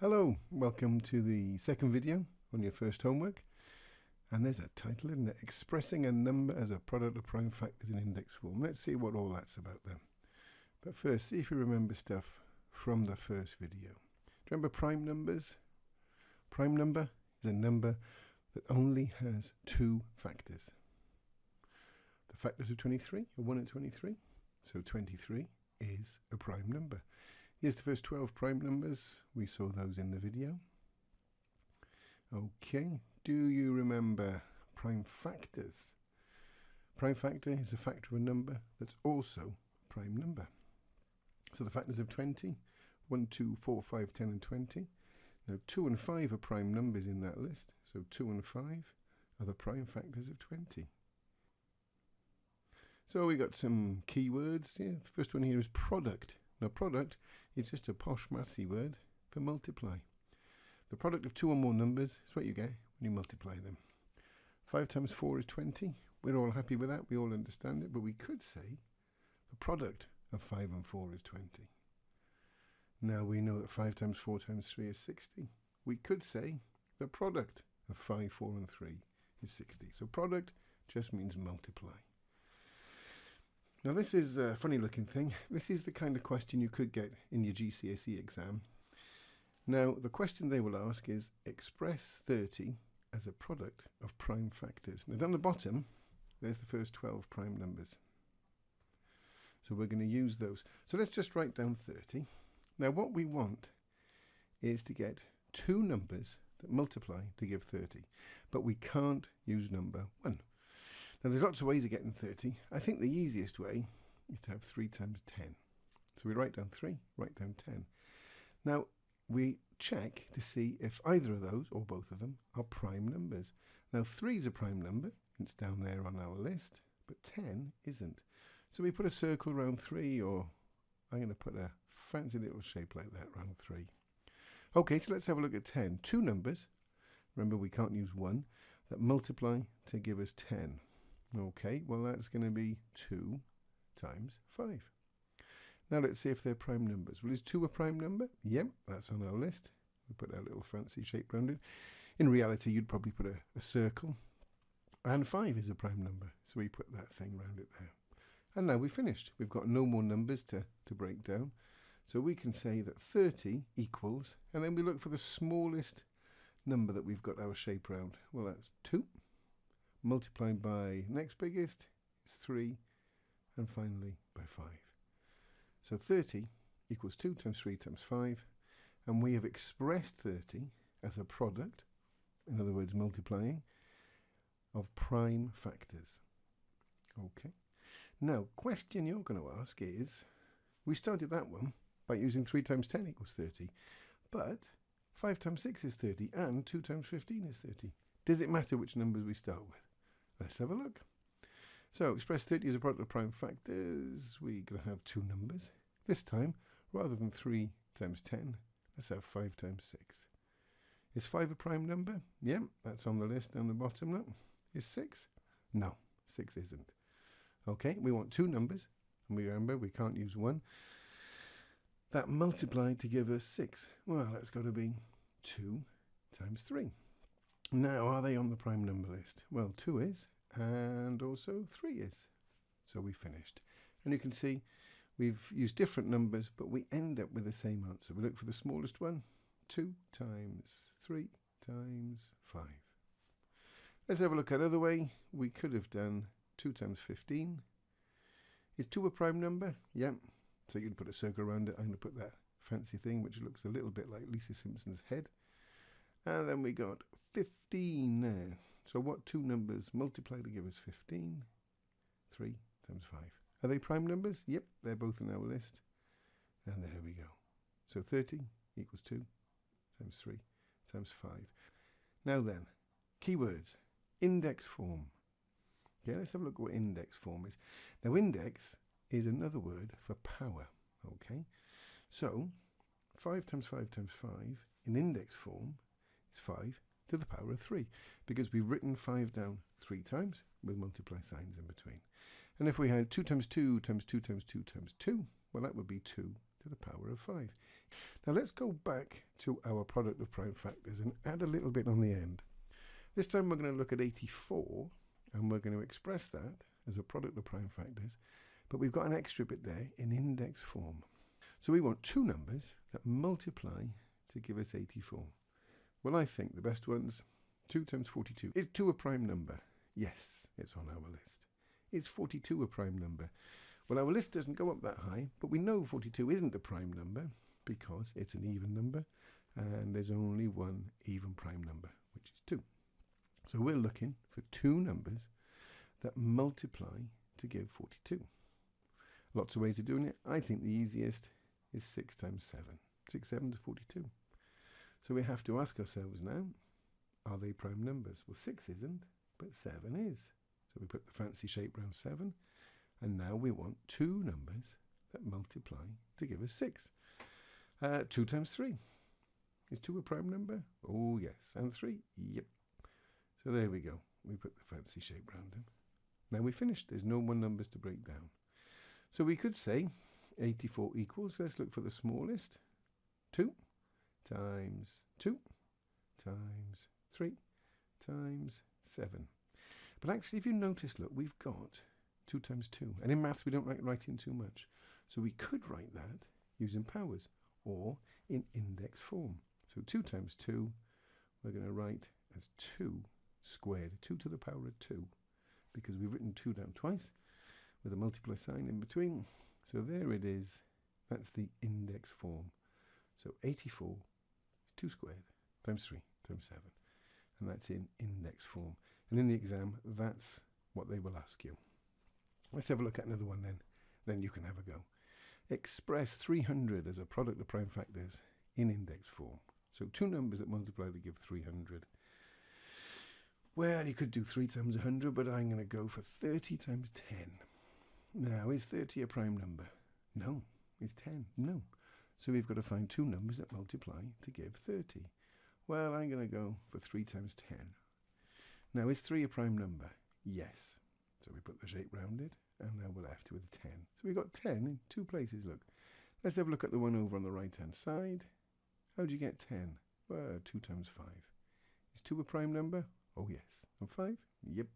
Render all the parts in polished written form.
Hello, welcome to the second video on your first homework. And there's a title, isn't it? Expressing a number as a product of prime factors in index form. Let's see what all that's about then. But first, see if you remember stuff from the first video. Do you remember prime numbers? Prime number is a number that only has two factors. The factors of 23 are 1 and 23. So 23 is a prime number. Here's the first 12 prime numbers. We saw those in the video. Okay, do you remember prime factors? Prime factor is a factor of a number that's also a prime number. So the factors of 20, 1, 2, 4, 5, 10 and 20. Now 2 and 5 are prime numbers in that list. So 2 and 5 are the prime factors of 20. So we got some keywords. Yeah, the first one here is product. Now product is just a posh mathsy word for multiply. The product of two or more numbers is what you get when you multiply them. 5 times 4 is 20. We're all happy with that. We all understand it. But we could say the product of 5 and 4 is 20. Now we know that 5 times 4 times 3 is 60. We could say the product of 5, 4 and 3 is 60. So product just means multiply. Now this is a funny looking thing. This is the kind of question you could get in your GCSE exam. Now the question they will ask is express 30 as a product of prime factors. Now down the bottom there's the first 12 prime numbers. So we're going to use those. So let's just write down 30. Now what we want is to get two numbers that multiply to give 30. But we can't use number 1. Now there's lots of ways of getting 30. I think the easiest way is to have 3 times 10. So we write down 3, write down 10. Now we check to see if either of those or both of them are prime numbers. Now 3 is a prime number, it's down there on our list, but 10 isn't. So we put a circle around 3, or I'm going to put a fancy little shape like that around 3. Okay, so let's have a look at 10. Two numbers, remember we can't use 1, that multiply to give us 10. Okay, well that's going to be 2 times 5. Now let's see if they're prime numbers. Well, is 2 a prime number? Yep, that's on our list. We put our little fancy shape around it. In reality, you'd probably put a circle. And 5 is a prime number, so we put that thing around it there. And now we've finished. We've got no more numbers to break down. So we can say that 30 equals, and then we look for the smallest number that we've got our shape around. Well, that's 2. Multiplied by next biggest is 3, and finally by 5. So 30 equals 2 times 3 times 5, and we have expressed 30 as a product, in other words multiplying, of prime factors. Okay. Now, question you're going to ask is, we started that one by using 3 times 10 equals 30, but 5 times 6 is 30, and 2 times 15 is 30. Does it matter which numbers we start with? Let's have a look. So express 30 as a product of prime factors. We're going to have two numbers. This time, rather than 3 times 10, let's have 5 times 6. Is 5 a prime number? Yeah, that's on the list down the bottom. Look. Is 6? No, 6 isn't. Okay, we want two numbers. And we remember we can't use 1. That multiplied to give us 6. Well, that's got to be 2 times 3. Now, are they on the prime number list? Well, 2 is, and also 3 is. So we finished. And you can see we've used different numbers, but we end up with the same answer. We look for the smallest one, 2 times 3 times 5. Let's have a look at another way. We could have done 2 times 15. Is 2 a prime number? Yep. So you'd put a circle around it. I'm going to put that fancy thing, which looks a little bit like Lisa Simpson's head. And then we got 15 there. So what two numbers multiply to give us 15? 3 times 5. Are they prime numbers? Yep, they're both in our list. And there we go. So 30 equals 2 times 3 times 5. Now then, keywords. Index form. Okay, let's have a look at what index form is. Now index is another word for power. Okay, so 5 times 5 times 5 in index form is 5 to the power of 3, because we've written 5 down 3 times with multiply signs in between. And if we had 2 times 2 times 2 times 2 times 2, well, that would be 2 to the power of 5. Now let's go back to our product of prime factors and add a little bit on the end. This time we're going to look at 84 and we're going to express that as a product of prime factors, but we've got an extra bit there in index form. So we want two numbers that multiply to give us 84. Well, I think the best ones, 2 times 42. Is 2 a prime number? Yes, it's on our list. Is 42 a prime number? Well, our list doesn't go up that high, but we know 42 isn't a prime number because it's an even number and there's only one even prime number, which is 2. So we're looking for two numbers that multiply to give 42. Lots of ways of doing it. I think the easiest is 6 times 7. 6 7 is 42. So we have to ask ourselves now, are they prime numbers? Well, 6 isn't, but 7 is. So we put the fancy shape round 7, and now we want two numbers that multiply to give us 6. 2 times 3. Is 2 a prime number? Oh, yes. And 3? Yep. So there we go. We put the fancy shape round them. Now we're finished. There's no more numbers to break down. So we could say 84 equals, let's look for the smallest, 2 times 2 times 3 times 7. But actually, if you notice, look, we've got 2 times 2. And in maths, we don't like writing too much. So we could write that using powers or in index form. So 2 times 2, we're going to write as 2 squared, 2 to the power of 2, because we've written 2 down twice with a multiply sign in between. So there it is. That's the index form. So 84 is 2 squared times 3 times 7. And that's in index form. And in the exam, that's what they will ask you. Let's have a look at another one then. Then you can have a go. Express 300 as a product of prime factors in index form. So two numbers that multiply to give 300. Well, you could do 3 times 100, but I'm going to go for 30 times 10. Now, is 30 a prime number? No. Is 10? No. So we've got to find two numbers that multiply to give 30. Well, I'm going to go for 3 times 10. Now, is 3 a prime number? Yes. So we put the shape round it, and now we're left with 10. So we've got 10 in two places, look. Let's have a look at the one over on the right-hand side. How do you get 10? Well, 2 times 5. Is 2 a prime number? Oh, yes. And 5? Yep.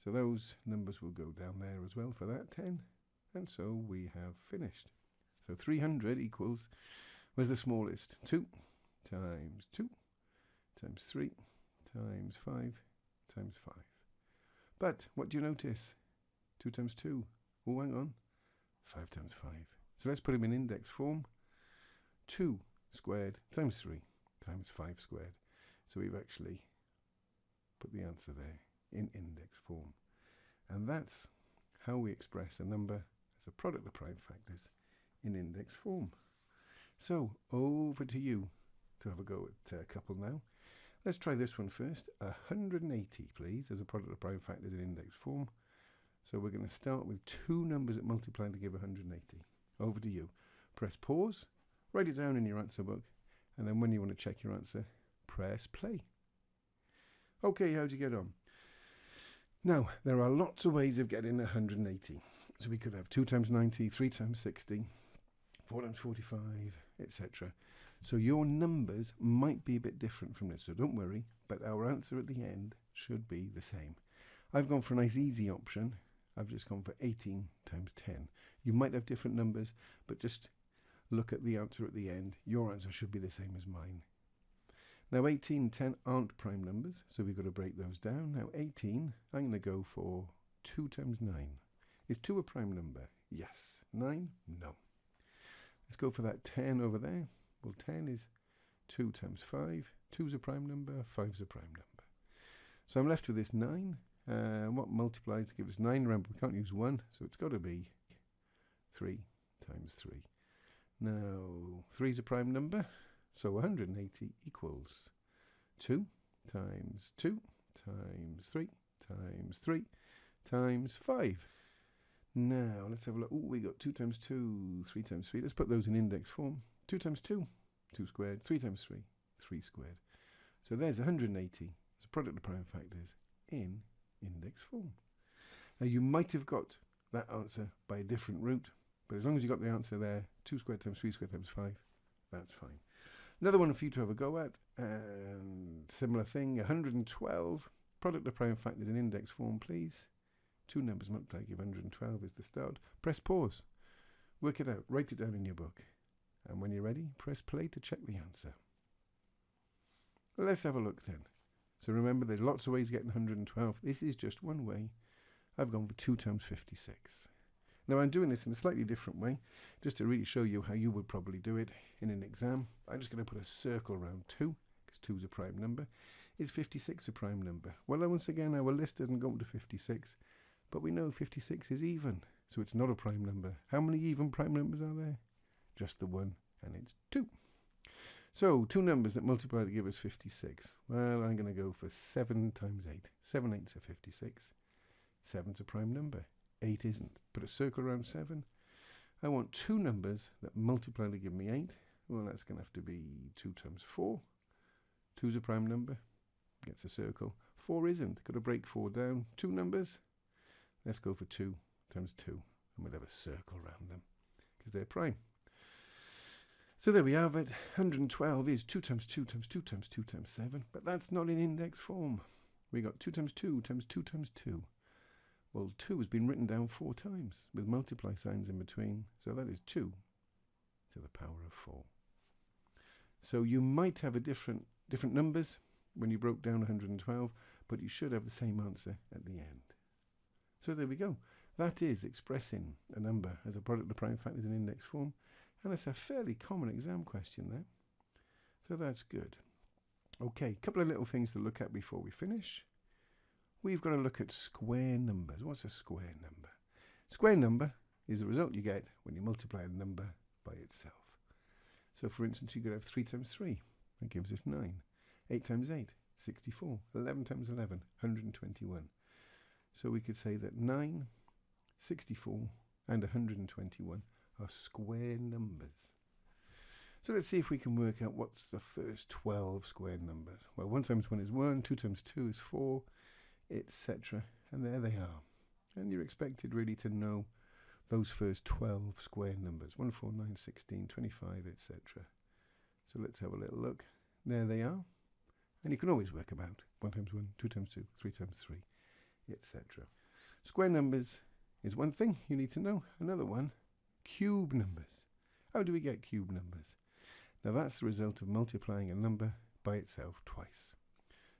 So those numbers will go down there as well for that 10. And so we have finished. So 300 equals, where's the smallest? 2 times 2 times 3 times 5 times 5. But what do you notice? 2 times 2. Oh, hang on. 5 times 5. So let's put them in index form. 2 squared times 3 times 5 squared. So we've actually put the answer there in index form. And that's how we express a number as a product of prime factors in index form. So over to you to have a go at a couple now. Let's try this one first. 180, please, as a product of prime factors in index form. So we're going to start with two numbers that multiply to give 180. Over to you. Press pause, write it down in your answer book, and then when you want to check your answer, press play. Okay, how'd you get on? Now, there are lots of ways of getting 180. So we could have 2 times 90, 3 times 60, 4 times 45, etc. So your numbers might be a bit different from this, so don't worry, but our answer at the end should be the same. I've gone for a nice easy option. I've just gone for 18 times 10. You might have different numbers, but just look at the answer at the end. Your answer should be the same as mine. Now 18 and 10 aren't prime numbers, so we've got to break those down. Now 18, I'm going to go for 2 times 9. Is 2 a prime number? Yes. 9? No. Let's go for that 10 over there. Well, 10 is 2 times 5. 2 is a prime number, 5 is a prime number. So I'm left with this 9. What multiplies to give us 9? Remember, we can't use 1, so it's got to be 3 times 3. Now, 3 is a prime number, so 180 equals 2 times 2 times 3 times 3 times 5. Now, let's have a look. Oh, we got 2 times 2, 3 times 3. Let's put those in index form. 2 times 2, 2 squared. 3 times 3, 3 squared. So there's 180 as a product of prime factors in index form. Now, you might have got that answer by a different route, but as long as you got the answer there, 2 squared times 3 squared times 5, That's fine. Another one for you to have a go at, and similar thing, 112. Product of prime factors in index form, please. Two numbers multiplied give 112 is the start. Press pause. Work it out. Write it down in your book. And when you're ready, press play to check the answer. Let's have a look then. So remember, there's lots of ways of getting 112. This is just one way. I've gone for 2 times 56. Now I'm doing this in a slightly different way, just to really show you how you would probably do it in an exam. I'm just going to put a circle around 2, because 2 is a prime number. Is 56 a prime number? Well, once again, our list doesn't go up to 56, but we know 56 is even, so it's not a prime number. How many even prime numbers are there? Just the one, and it's 2. So, 2 numbers that multiply to give us 56. Well, I'm going to go for 7 times 8. 7 8s are 56. 7's a prime number. 8 isn't. Put a circle around 7. I want 2 numbers that multiply to give me 8. Well, that's going to have to be 2 times 4. 2's a prime number. Gets a circle. 4 isn't. Got to break 4 down. 2 numbers. Let's go for 2 times 2. And we'll have a circle around them, because they're prime. So there we have it. 112 is 2 times 2 times 2 times 2 times 7. But that's not in index form. We got 2 times 2 times 2 times 2. Well, 2 has been written down 4 times with multiply signs in between. So that is 2 to the power of 4. So you might have a different numbers when you broke down 112, but you should have the same answer at the end. So there we go. That is expressing a number as a product of prime factors in index form. And it's a fairly common exam question there. So that's good. Okay, a couple of little things to look at before we finish. We've got to look at square numbers. What's a square number? Square number is the result you get when you multiply a number by itself. So for instance, you could have 3 times 3. That gives us 9. 8 times 8, 64. 11 times 11, 121. So we could say that 9, 64 and 121 are square numbers. So let's see if we can work out what's the first 12 square numbers. Well, 1 times 1 is 1, 2 times 2 is 4, etc. And there they are. And you're expected really to know those first 12 square numbers. 1, 4, 9, 16, 25, etc. So let's have a little look. There they are. And you can always work them out. 1 times 1, 2 times 2, 3 times 3, etc. Square numbers is one thing you need to know. Another one, cube numbers. How do we get cube numbers? Now that's the result of multiplying a number by itself twice.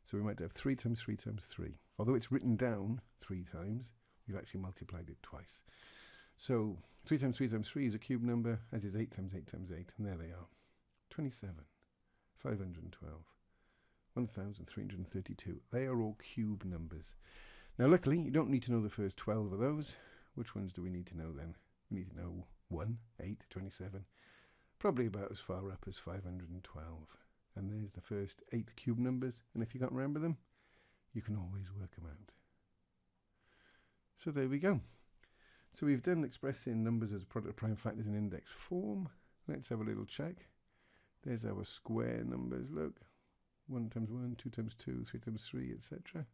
So we might have 3 times 3 times 3. Although it's written down 3 times, we've actually multiplied it twice. So 3 times 3 times 3 is a cube number, as is 8 times 8 times 8. And there they are. 27, 512, 1,332. They are all cube numbers. Now luckily, you don't need to know the first 12 of those. Which ones do we need to know then? We need to know 1, 8, 27. Probably about as far up as 512. And there's the first 8 cube numbers. And if you can't remember them, you can always work them out. So there we go. So we've done expressing numbers as a product of prime factors in index form. Let's have a little check. There's our square numbers, look. 1 times 1, 2 times 2, 3 times 3, etc.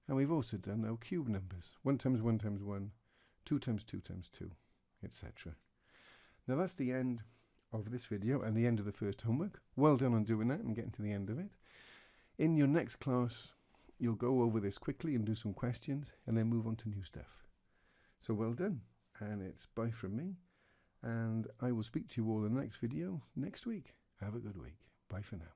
And we've also done our cube numbers. 1 times 1 times 1, 2 times 2 times 2, etc. Now that's the end of this video and the end of the first homework. Well done on doing that and getting to the end of it. In your next class, you'll go over this quickly and do some questions and then move on to new stuff. So well done. And it's bye from me. And I will speak to you all in the next video next week. Have a good week. Bye for now.